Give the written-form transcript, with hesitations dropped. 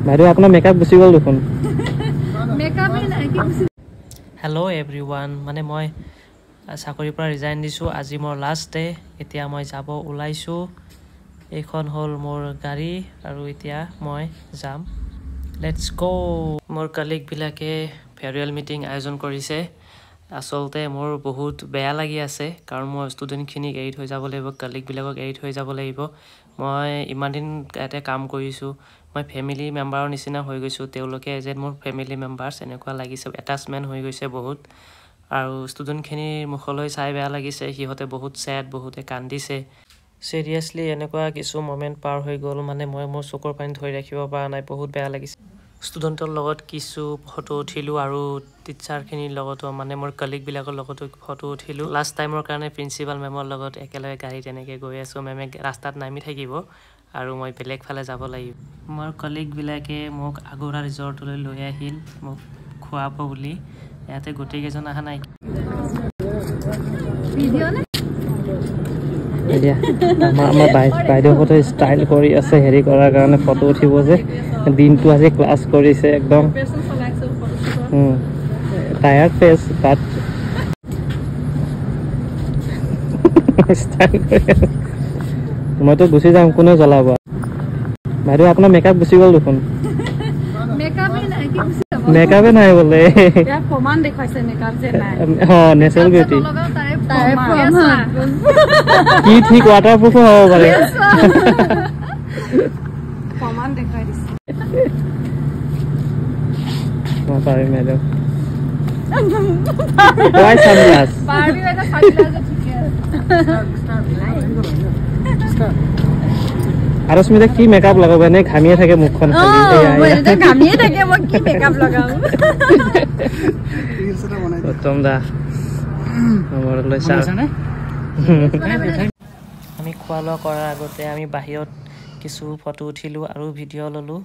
বাইদেউ আপোনাৰ মেকআপ গুচি গ'ল দেখোন হেল্ল' এভৰিৱান মানে মই চাকৰিৰ পৰা ৰিজাইন দিছোঁ আজি মোৰ লাষ্ট ডে এতিয়া মই যাব ওলাইছোঁ এইখন হ'ল মোৰ গাড়ী আৰু এতিয়া মই যাম লেটছ গো মোৰ কলিগবিলাকে ফেয়াৰৱেল মিটিং আয়োজন কৰিছে আচলতে মোৰ বহুত বেয়া লাগি আছে কাৰণ মই ষ্টুডেণ্টখিনিক এৰি থৈ যাব লাগিব কলিগবিলাকক এৰি থৈ যাব লাগিব মই ইমান দিন ইয়াতে কাম কৰিছোঁ মই ফেমিলি মেম্বাৰৰ নিচিনা হৈ গৈছোঁ তেওঁলোকে এজ মোৰ ফেমিলি মেম্বাৰ্ছ এনেকুৱা লাগিছে এটাচমেণ্ট হৈ গৈছে বহুত আৰু ষ্টুডেণ্টখিনিৰ মুখলৈ চাই বেয়া লাগিছে সিহঁতে বহুত ছেড বহুতে কান্দিছে চিৰিয়াছলি এনেকুৱা কিছু মমেণ্ট পাৰ হৈ গ'ল মানে মই মোৰ চকুৰ পানী ধৰি ৰাখিব পৰা নাই বহুত বেয়া লাগিছে ষ্টুডেণ্টৰ লগত কিছু ফটো উঠিলোঁ আৰু টিচাৰখিনিৰ লগতো মানে মোৰ কলিগবিলাকৰ লগতো ফটো উঠিলোঁ লাষ্ট টাইমৰ কাৰণে প্ৰিন্সিপাল মেমৰ লগত একেলগে গাড়ীত এনেকৈ গৈ আছোঁ মেমে ৰাস্তাত নামি থাকিব আৰু মই বেলেগ ফালে যাব লাগিব মোৰ কলিগবিলাকে মোক আগৰা ৰিজৰ্টলৈ লৈ আহিল মোক খুৱাব বুলি ইয়াতে গোটেইকেইজন অহা নাই আমাৰ বাইদেউহঁতে ষ্টাইল কৰি আছে হেৰি কৰাৰ কাৰণে ফটো উঠিব যে দিনটো আজি ক্লাছ কৰিছে একদম টায়াৰ্ড ফেচ বাট মইতো গুচি যাম কোনে জ্বলাব বাইদেউ আপোনাৰ মেকআপ গুচি গ'ল দেখোন মেকআপে নাই বোলে নেচাৰেল বিউটি কি ঠিক ৱাটাৰপ্ৰুফো হ'ব পাৰে পাৰিম মেডাম আৰু স্মিতা কি মেকআপ লগাব এনে ঘামিয়ে থাকে মুখখন উত্তম দা আমি খোৱা লোৱা কৰাৰ আগতে আমি বাহিৰত কিছু ফটো উঠিলোঁ আৰু ভিডিঅ' ল'লোঁ